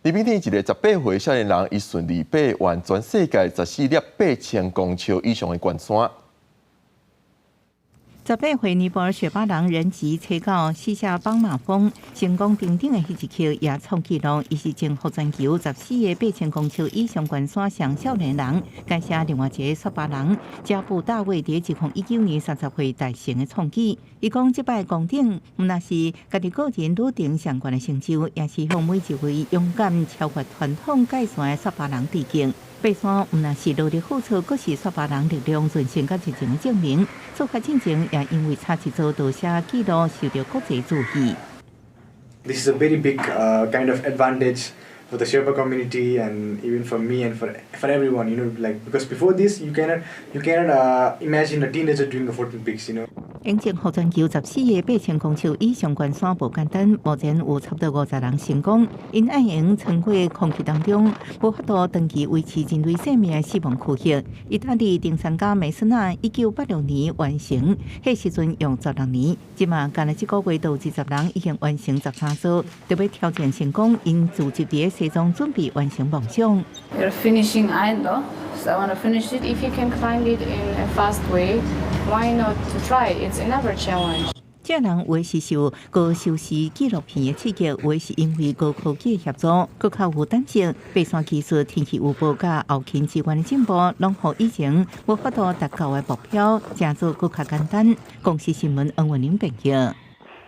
黎明天一个18岁少年人，伊顺利爬完全世界14粒8000公尺以上的悬山。18岁尼泊尔雪巴人人吉车到四下邦马峰，成功登顶的迄一刻也创纪录。伊是前福全球14个8000公尺以上悬山上少年人，感谢另外一个雪巴人加布大卫伫2019年30岁达成的创举。伊讲，这摆攻顶毋但是家己个人路程上悬的成就，也是向每一位勇敢超越传统界线的雪巴人致敬。爬山毋但是努力付出，更是雪巴人力量韧性甲热情的证明。出发进程也因为差一组夺下纪录，受到国际注意。This is a very big kind of advantage for the Sherpa community and even for me and for everyone. You know, like because before this you cannot imagine a teenager doing a 14 peaks. You know. 永靖福全球14个8000公尺以上悬山无简单，目前有差不多50人成功。因暗用穿过空气当中，无法度长期维持人类生命的死亡躯壳。意大利登山家梅斯纳1986年完成，迄时阵用16年。即马干了1个月到20人已经完成13组，特别挑战成功，因自集伫西藏准备完成梦想。You're finishing Indo, so I want to finish it. If you can climb it in a fast way, why not to try? It's another challenge. 这人有的是受高收视纪录片的刺激，有的是因为高科技的协助，更较有胆识。爬山技术、天气预报甲后勤资源的进步，拢互以前无法度达到的目标，成做更较简单。公司新闻恩文林评价。